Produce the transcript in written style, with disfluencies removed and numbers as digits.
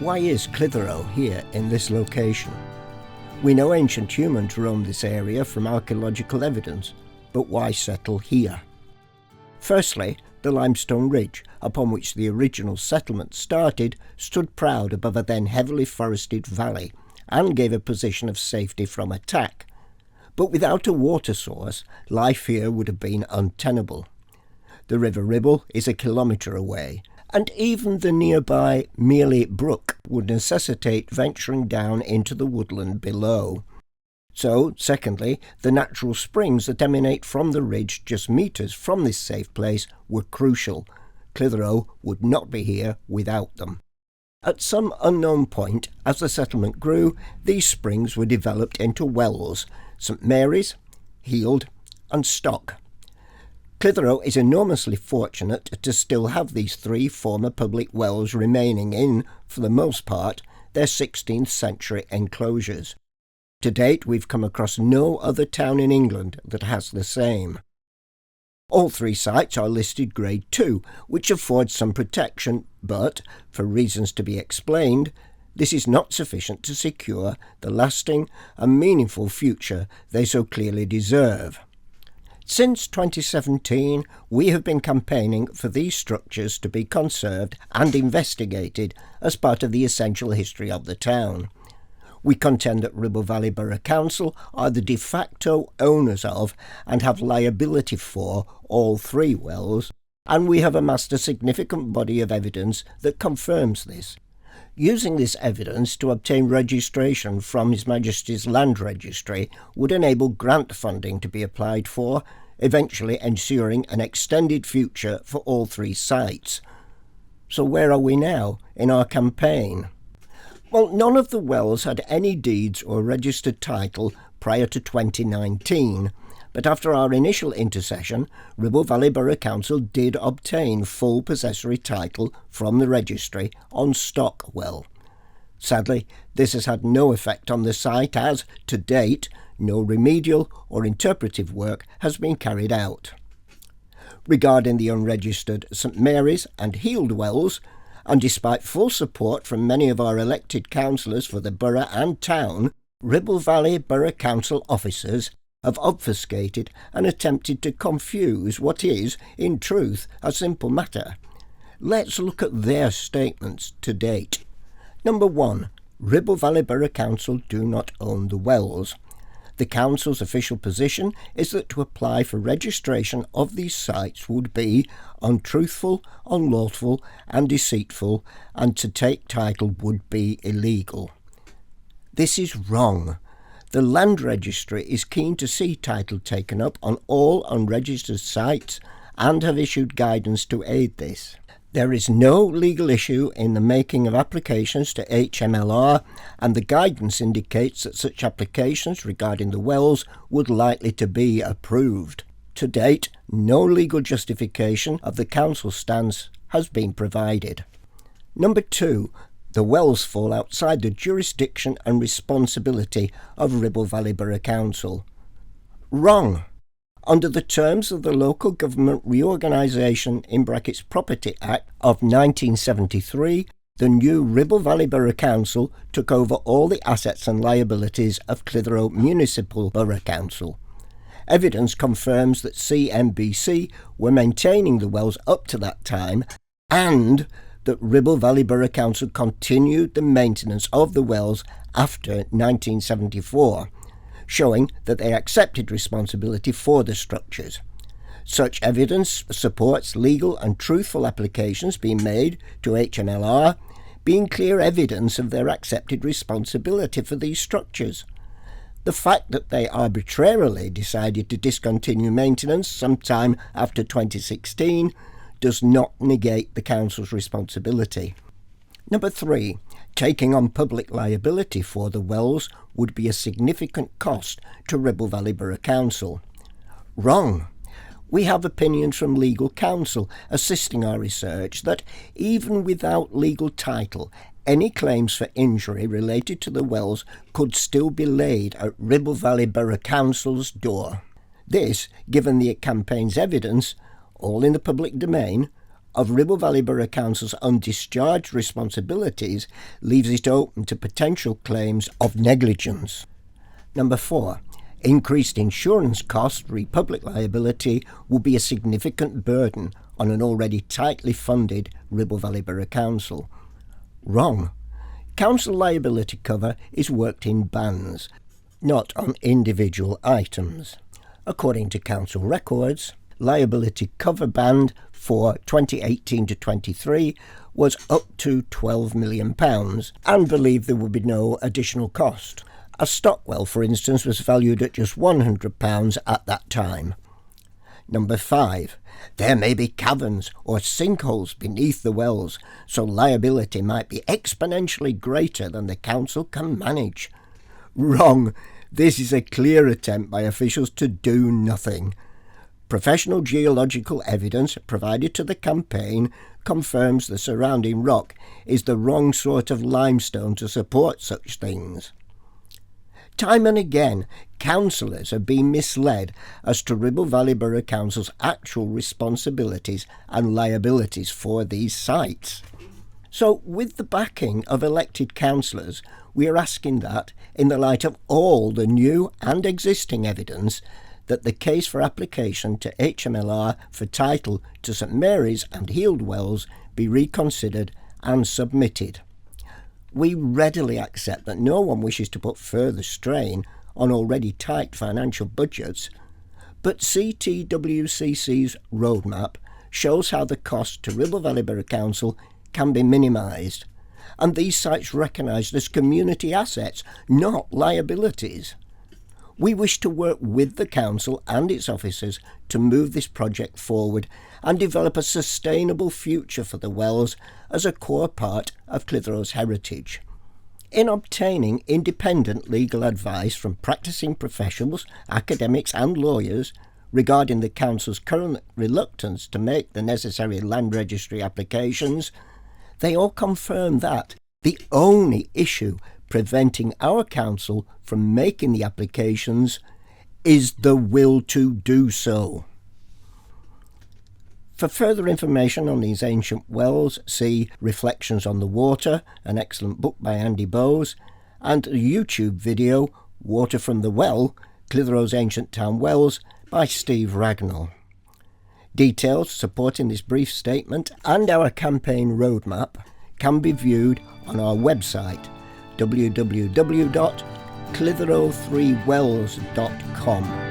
Why is Clitheroe here in this location? We know ancient humans roamed this area from archaeological evidence, but why settle here? Firstly, the limestone ridge upon which the original settlement started stood proud above a then heavily forested valley and gave a position of safety from attack. But without a water source, life here would have been untenable. The River Ribble is a kilometre away, and even the nearby Mearley Brook would necessitate venturing down into the woodland below. So, secondly, the natural springs that emanate from the ridge just metres from this safe place were crucial. Clitheroe would not be here without them. At some unknown point, as the settlement grew, these springs were developed into wells: St Mary's, Heald and Stock. Clitheroe is enormously fortunate to still have these three former public wells remaining in, for the most part, their 16th century enclosures. To date, we've come across no other town in England that has the same. All three sites are listed Grade 2, which affords some protection, but, for reasons to be explained, this is not sufficient to secure the lasting and meaningful future they so clearly deserve. Since 2017, we have been campaigning for these structures to be conserved and investigated as part of the essential history of the town. We contend that Ribble Valley Borough Council are the de facto owners of and have liability for all three wells, and we have amassed a significant body of evidence that confirms this. Using this evidence to obtain registration from His Majesty's Land Registry would enable grant funding to be applied for, eventually ensuring an extended future for all three sites. So where are we now in our campaign? Well, none of the wells had any deeds or registered title prior to 2019, but after our initial intercession, Ribble Valley Borough Council did obtain full possessory title from the registry on Stock Well. Sadly, this has had no effect on the site as, to date, no remedial or interpretive work has been carried out. Regarding the unregistered St Mary's and Heald wells, and despite full support from many of our elected councillors for the borough and town, Ribble Valley Borough Council officers have obfuscated and attempted to confuse what is, in truth, a simple matter. Let's look at their statements to date. Number 1. Ribble Valley Borough Council do not own the wells. The council's official position is that to apply for registration of these sites would be untruthful, unlawful and deceitful, and to take title would be illegal. This is wrong. The Land Registry is keen to see title taken up on all unregistered sites and have issued guidance to aid this. There is no legal issue in the making of applications to HMLR, and the guidance indicates that such applications regarding the wells would likely to be approved. To date, no legal justification of the council's stance has been provided. Number 2. The wells fall outside the jurisdiction and responsibility of Ribble Valley Borough Council. Wrong. Under the terms of the Local Government Reorganisation (Property Act) of 1973, the new Ribble Valley Borough Council took over all the assets and liabilities of Clitheroe Municipal Borough Council. Evidence confirms that CMBC were maintaining the wells up to that time, and that Ribble Valley Borough Council continued the maintenance of the wells after 1974, showing that they accepted responsibility for the structures. Such evidence supports legal and truthful applications being made to HMLR, being clear evidence of their accepted responsibility for these structures. The fact that they arbitrarily decided to discontinue maintenance sometime after 2016 does not negate the council's responsibility. Number 3. Taking on public liability for the wells would be a significant cost to Ribble Valley Borough Council. Wrong. We have opinions from legal counsel assisting our research that even without legal title, any claims for injury related to the wells could still be laid at Ribble Valley Borough Council's door. This, given the campaign's evidence, all in the public domain, of Ribble Valley Borough Council's undischarged responsibilities leaves it open to potential claims of negligence. Number 4. Increased insurance costs re public liability will be a significant burden on an already tightly funded Ribble Valley Borough Council. Wrong. Council liability cover is worked in bands, not on individual items. According to council records, liability cover band for 2018 to 23 was up to £12 million and believed there would be no additional cost. A stockwell, for instance, was valued at just £100 at that time. Number 5. There may be caverns or sinkholes beneath the wells, so liability might be exponentially greater than the council can manage. Wrong. This is a clear attempt by officials to do nothing. Professional geological evidence provided to the campaign confirms the surrounding rock is the wrong sort of limestone to support such things. Time and again, councillors have been misled as to Ribble Valley Borough Council's actual responsibilities and liabilities for these sites. So, with the backing of elected councillors, we are asking that, in the light of all the new and existing evidence, that the case for application to HMLR for title to St Mary's and Heald Wells be reconsidered and submitted. We readily accept that no one wishes to put further strain on already tight financial budgets, but CTWCC's roadmap shows how the cost to Ribble Valley Borough Council can be minimised, and these sites recognised as community assets, not liabilities. We wish to work with the council and its officers to move this project forward and develop a sustainable future for the wells as a core part of Clitheroe's heritage. In obtaining independent legal advice from practising professionals, academics and lawyers regarding the council's current reluctance to make the necessary land registry applications, they all confirm that the only issue preventing our council from making the applications is the will to do so. For further information on these ancient wells, see Reflections on the Water, an excellent book by Andy Bowes, and a YouTube video, Water from the Well, Clitheroe's Ancient Town Wells, by Steve Ragnall. Details supporting this brief statement and our campaign roadmap can be viewed on our website, www.clitheroe3wells.com.